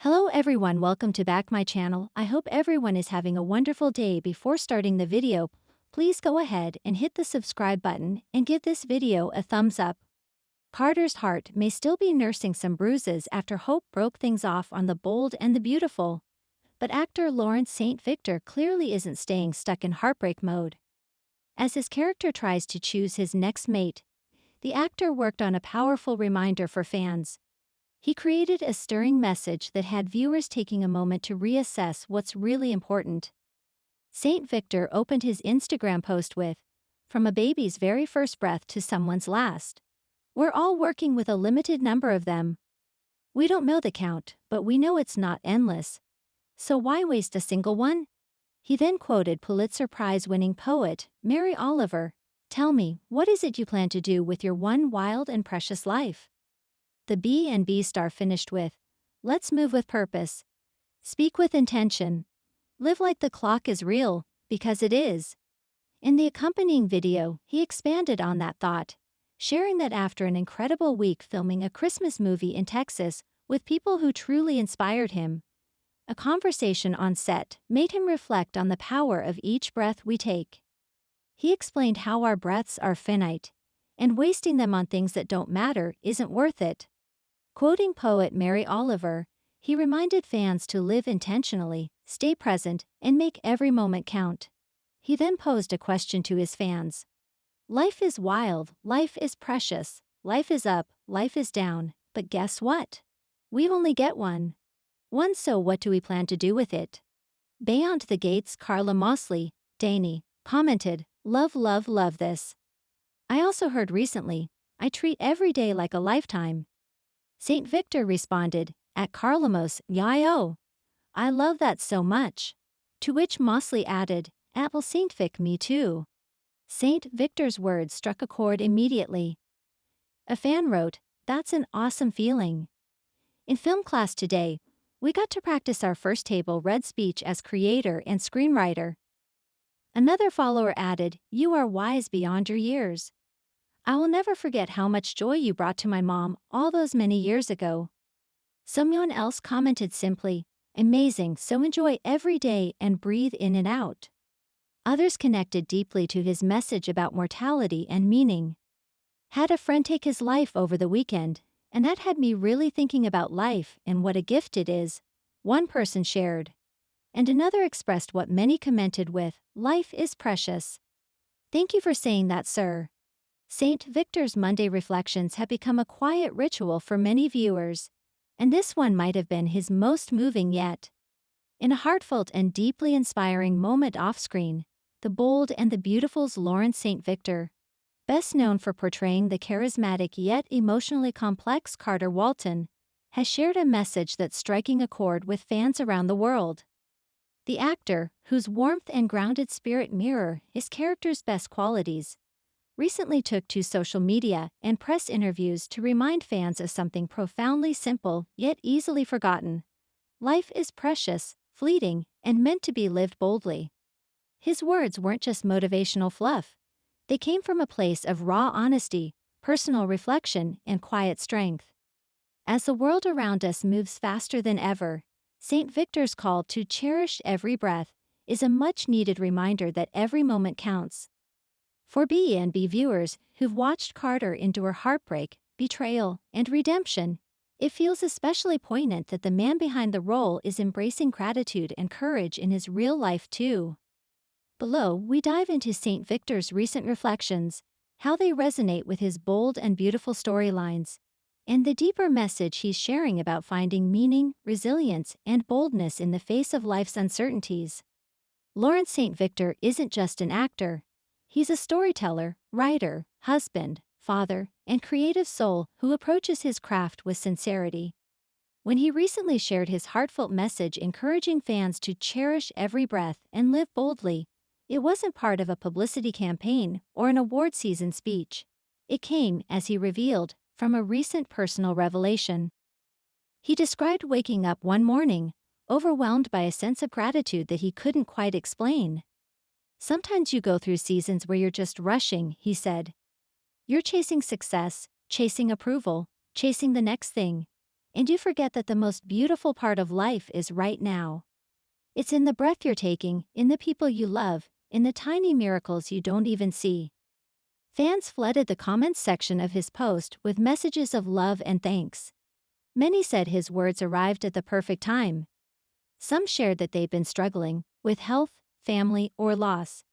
Hello everyone, welcome to back my channel. I hope everyone is having a wonderful day. Before starting the video, please go ahead and hit the subscribe button and give this video a thumbs up. Carter's heart may still be nursing some bruises after Hope broke things off on The Bold and the Beautiful. But actor Lawrence St. Victor clearly isn't staying stuck in heartbreak mode. As his character tries to choose his next mate, the actor worked on a powerful reminder for fans. He created a stirring message that had viewers taking a moment to reassess what's really important. St. Victor opened his Instagram post with, "From a baby's very first breath to someone's last. We're all working with a limited number of them. We don't know the count, but we know it's not endless. So why waste a single one?" He then quoted Pulitzer Prize-winning poet Mary Oliver, "Tell me, what is it you plan to do with your one wild and precious life?" The B&B star finished with, "Let's move with purpose. Speak with intention. Live like the clock is real, because it is." In the accompanying video, he expanded on that thought, sharing that after an incredible week filming a Christmas movie in Texas with people who truly inspired him, a conversation on set made him reflect on the power of each breath we take. He explained how our breaths are finite, and wasting them on things that don't matter isn't worth it. Quoting poet Mary Oliver, he reminded fans to live intentionally, stay present, and make every moment count. He then posed a question to his fans. Life is wild, life is precious, life is up, life is down, but guess what? We only get one. So what do we plan to do with it? Beyond the Gates' Carla Mosley, Danny, commented, "Love, love, love this. I also heard recently, I treat every day like a lifetime." St. Victor responded, at Carlamos, "Yo, I love that so much." To which Mosley added, "Apple St. Vic, me too." St. Victor's words struck a chord immediately. A fan wrote, "That's an awesome feeling. In film class today, we got to practice our first table read speech as creator and screenwriter." Another follower added, "You are wise beyond your years. I will never forget how much joy you brought to my mom all those many years ago." Someone else commented simply, "Amazing, so enjoy every day and breathe in and out." Others connected deeply to his message about mortality and meaning. "Had a friend take his life over the weekend, and that had me really thinking about life and what a gift it is," one person shared. And another expressed what many commented with, "Life is precious. Thank you for saying that, sir." St. Victor's Monday reflections have become a quiet ritual for many viewers, and this one might have been his most moving yet. In a heartfelt and deeply inspiring moment off-screen, The Bold and the Beautiful's Lawrence St. Victor, best known for portraying the charismatic yet emotionally complex Carter Walton, has shared a message that's striking a chord with fans around the world. The actor, whose warmth and grounded spirit mirror his character's best qualities, recently took to social media and press interviews to remind fans of something profoundly simple yet easily forgotten. Life is precious, fleeting, and meant to be lived boldly. His words weren't just motivational fluff. They came from a place of raw honesty, personal reflection, and quiet strength. As the world around us moves faster than ever, St. Victor's call to cherish every breath is a much-needed reminder that every moment counts. For B&B viewers who've watched Carter endure heartbreak, betrayal, and redemption, it feels especially poignant that the man behind the role is embracing gratitude and courage in his real life too. Below, we dive into St. Victor's recent reflections, how they resonate with his bold and beautiful storylines, and the deeper message he's sharing about finding meaning, resilience, and boldness in the face of life's uncertainties. Lawrence St. Victor isn't just an actor. He's a storyteller, writer, husband, father, and creative soul who approaches his craft with sincerity. When he recently shared his heartfelt message encouraging fans to cherish every breath and live boldly, it wasn't part of a publicity campaign or an award season speech. It came, as he revealed, from a recent personal revelation. He described waking up one morning, overwhelmed by a sense of gratitude that he couldn't quite explain. "Sometimes you go through seasons where you're just rushing," he said. "You're chasing success, chasing approval, chasing the next thing. and you forget that the most beautiful part of life is right now. It's in the breath you're taking, in the people you love, in the tiny miracles you don't even see. Fans flooded the comments section of his post with messages of love and thanks. Many said his words arrived at the perfect time. Some shared that they've been struggling with health, family, or loss,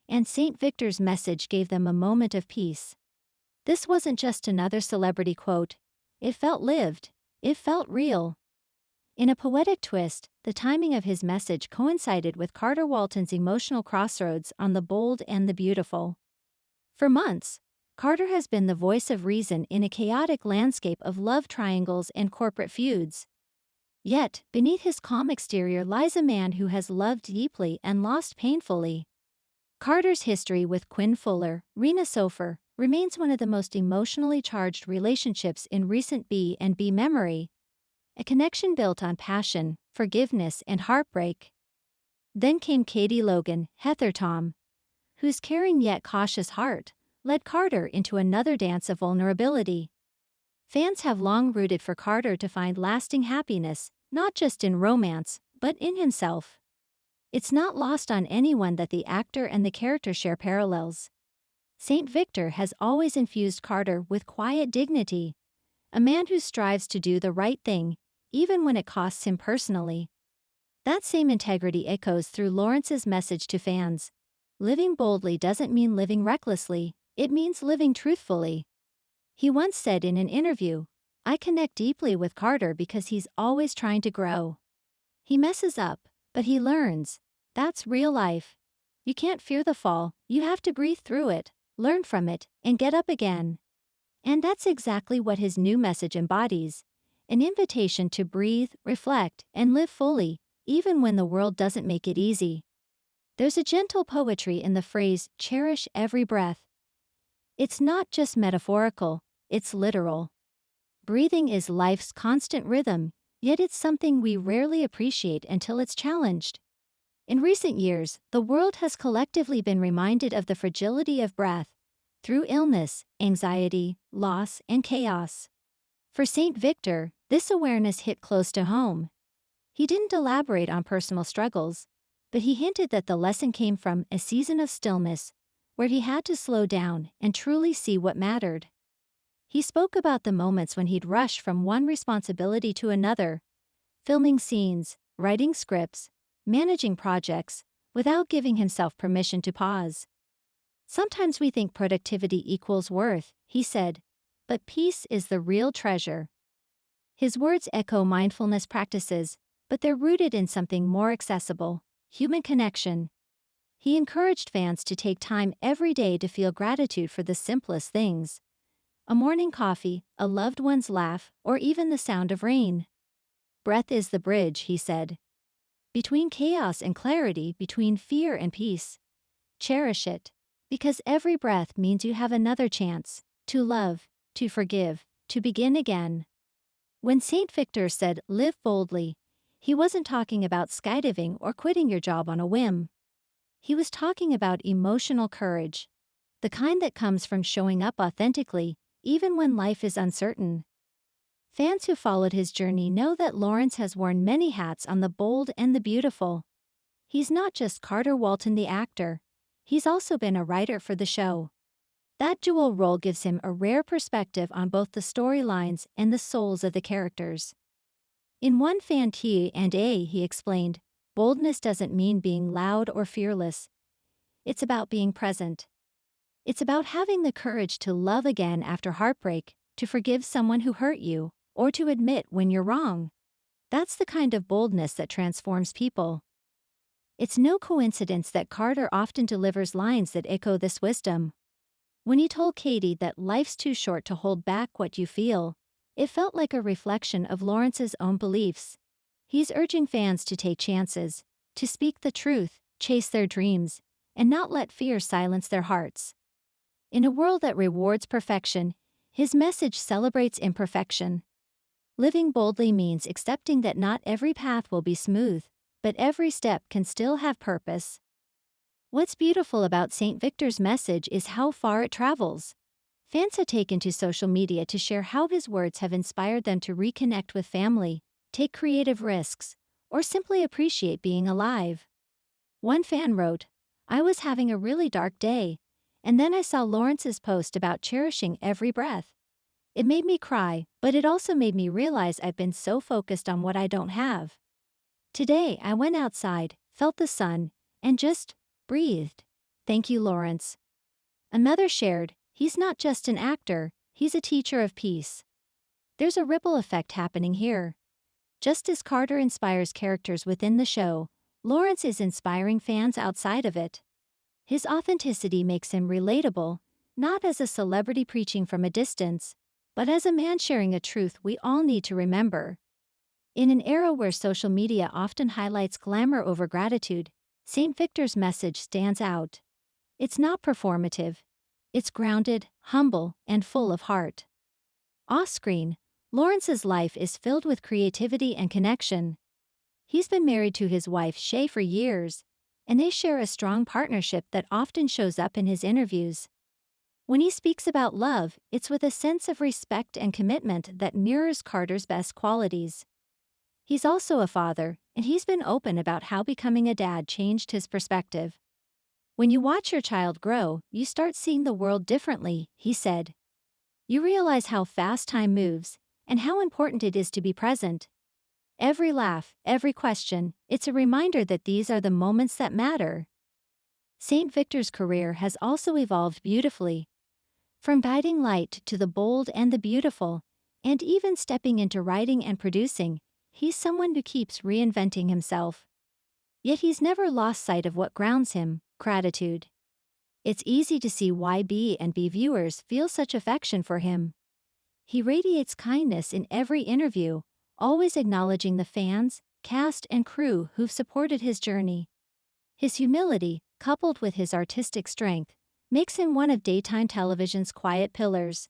and St. Victor's message gave them a moment of peace. This wasn't just another celebrity quote. It felt lived. It felt real. In a poetic twist, the timing of his message coincided with Carter Walton's emotional crossroads on The Bold and the Beautiful. For months, Carter has been the voice of reason in a chaotic landscape of love triangles and corporate feuds. Yet, beneath his calm exterior lies a man who has loved deeply and lost painfully. Carter's history with Quinn Fuller, Rena Sofer, remains one of the most emotionally charged relationships in recent B&B memory. A connection built on passion, forgiveness, and heartbreak. Then came Katie Logan, Heather Tom, whose caring yet cautious heart led Carter into another dance of vulnerability. Fans have long rooted for Carter to find lasting happiness, not just in romance, but in himself. It's not lost on anyone that the actor and the character share parallels. St. Victor has always infused Carter with quiet dignity, a man who strives to do the right thing, even when it costs him personally. That same integrity echoes through Lawrence's message to fans. Living boldly doesn't mean living recklessly, it means living truthfully. He once said in an interview, "I connect deeply with Carter because he's always trying to grow. He messes up, but he learns. That's real life. You can't fear the fall, you have to breathe through it, learn from it, and get up again." And that's exactly what his new message embodies. An invitation to breathe, reflect, and live fully, even when the world doesn't make it easy. There's a gentle poetry in the phrase, "cherish every breath." It's not just metaphorical, it's literal. Breathing is life's constant rhythm, yet it's something we rarely appreciate until it's challenged. In recent years, the world has collectively been reminded of the fragility of breath through illness, anxiety, loss, and chaos. For St. Victor, this awareness hit close to home. He didn't elaborate on personal struggles, but he hinted that the lesson came from a season of stillness, where he had to slow down and truly see what mattered. He spoke about the moments when he'd rush from one responsibility to another, filming scenes, writing scripts, managing projects, without giving himself permission to pause. "Sometimes we think productivity equals worth," he said, "but peace is the real treasure." His words echo mindfulness practices, but they're rooted in something more accessible: human connection. He encouraged fans to take time every day to feel gratitude for the simplest things: a morning coffee, a loved one's laugh, or even the sound of rain. "Breath is the bridge," he said. "Between chaos and clarity, between fear and peace. Cherish it, because every breath means you have another chance to love, to forgive, to begin again." When St. Victor said, "live boldly," he wasn't talking about skydiving or quitting your job on a whim. He was talking about emotional courage, the kind that comes from showing up authentically, even when life is uncertain. Fans who followed his journey know that Lawrence has worn many hats on The Bold and the Beautiful. He's not just Carter Walton the actor, he's also been a writer for the show. That dual role gives him a rare perspective on both the storylines and the souls of the characters. In one fan Q&A, he explained, "Boldness doesn't mean being loud or fearless. It's about being present. It's about having the courage to love again after heartbreak, to forgive someone who hurt you, or to admit when you're wrong. That's the kind of boldness that transforms people." It's no coincidence that Carter often delivers lines that echo this wisdom. When he told Katie that life's too short to hold back what you feel, it felt like a reflection of Lawrence's own beliefs. He's urging fans to take chances, to speak the truth, chase their dreams, and not let fear silence their hearts. In a world that rewards perfection, his message celebrates imperfection. Living boldly means accepting that not every path will be smooth, but every step can still have purpose. What's beautiful about St. Victor's message is how far it travels. Fans have taken to social media to share how his words have inspired them to reconnect with family, take creative risks, or simply appreciate being alive. One fan wrote, "I was having a really dark day, and then I saw Lawrence's post about cherishing every breath. It made me cry, but it also made me realize I've been so focused on what I don't have. Today I went outside, felt the sun, and just breathed. Thank you, Lawrence." Another shared, "He's not just an actor, he's a teacher of peace." There's a ripple effect happening here. Just as Carter inspires characters within the show, Lawrence is inspiring fans outside of it. His authenticity makes him relatable, not as a celebrity preaching from a distance, but as a man sharing a truth we all need to remember. In an era where social media often highlights glamour over gratitude, St. Victor's message stands out. It's not performative. It's grounded, humble, and full of heart. Off-screen, Lawrence's life is filled with creativity and connection. He's been married to his wife Shay for years, and they share a strong partnership that often shows up in his interviews. When he speaks about love, it's with a sense of respect and commitment that mirrors Carter's best qualities. He's also a father, and he's been open about how becoming a dad changed his perspective. "When you watch your child grow, you start seeing the world differently," he said. "You realize how fast time moves, and how important it is to be present. Every laugh, every question, it's a reminder that these are the moments that matter." St. Victor's career has also evolved beautifully. From guiding light to the bold and the beautiful, and even stepping into writing and producing, he's someone who keeps reinventing himself. Yet he's never lost sight of what grounds him: gratitude. It's easy to see why B&B viewers feel such affection for him. He radiates kindness in every interview, always acknowledging the fans, cast, and crew who've supported his journey. His humility, coupled with his artistic strength, makes him one of daytime television's quiet pillars.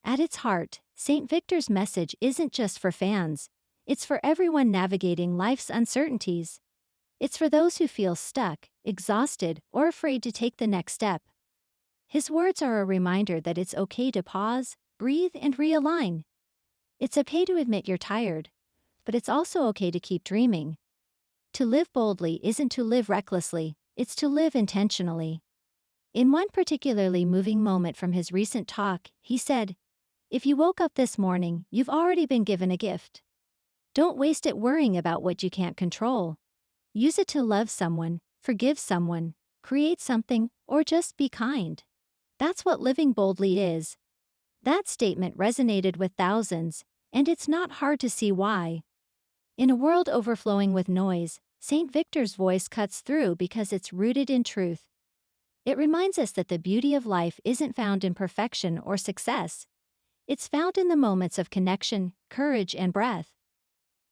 At its heart, St. Victor's message isn't just for fans, it's for everyone navigating life's uncertainties. It's for those who feel stuck, exhausted, or afraid to take the next step. His words are a reminder that it's okay to pause, breathe, and realign. It's okay to admit you're tired, but it's also okay to keep dreaming. To live boldly isn't to live recklessly, it's to live intentionally. In one particularly moving moment from his recent talk, he said, "If you woke up this morning, you've already been given a gift. Don't waste it worrying about what you can't control. Use it to love someone, forgive someone, create something, or just be kind. That's what living boldly is." That statement resonated with thousands, and it's not hard to see why. In a world overflowing with noise, St. Victor's voice cuts through because it's rooted in truth. It reminds us that the beauty of life isn't found in perfection or success. It's found in the moments of connection, courage, and breath.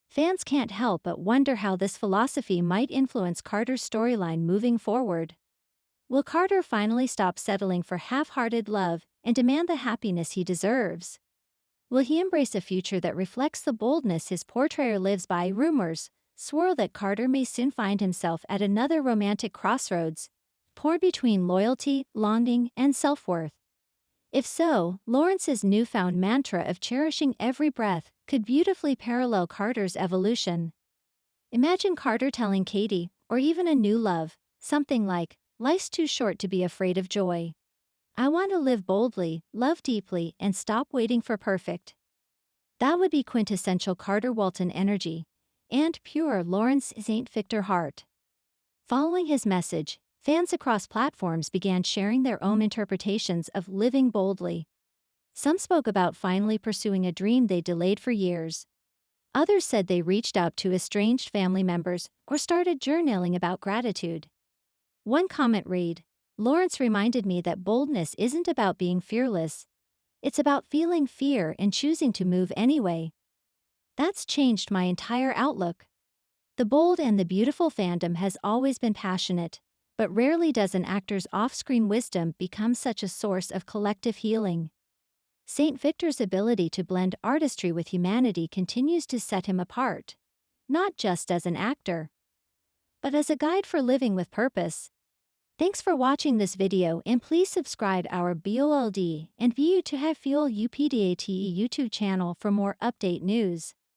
Fans can't help but wonder how this philosophy might influence Carter's storyline moving forward. Will Carter finally stop settling for half-hearted love and demand the happiness he deserves? Will he embrace a future that reflects the boldness his portrayer lives by? Rumors swirl that Carter may soon find himself at another romantic crossroads, torn between loyalty, longing, and self-worth. If so, Lawrence's newfound mantra of cherishing every breath could beautifully parallel Carter's evolution. Imagine Carter telling Katie, or even a new love, something like, "Life's too short to be afraid of joy. I want to live boldly, love deeply, and stop waiting for perfect." That would be quintessential Carter Walton energy, and pure Lawrence St. Victor heart. Following his message, fans across platforms began sharing their own interpretations of living boldly. Some spoke about finally pursuing a dream they delayed for years. Others said they reached out to estranged family members or started journaling about gratitude. One comment read, "Lawrence reminded me that boldness isn't about being fearless. It's about feeling fear and choosing to move anyway. That's changed my entire outlook." The bold and the beautiful fandom has always been passionate, but rarely does an actor's off-screen wisdom become such a source of collective healing. St. Victor's ability to blend artistry with humanity continues to set him apart, not just as an actor, but as a guide for living with purpose. Thanks for watching this video and please subscribe our BOLD and View to Have Fuel UPDATE YouTube channel for more update news.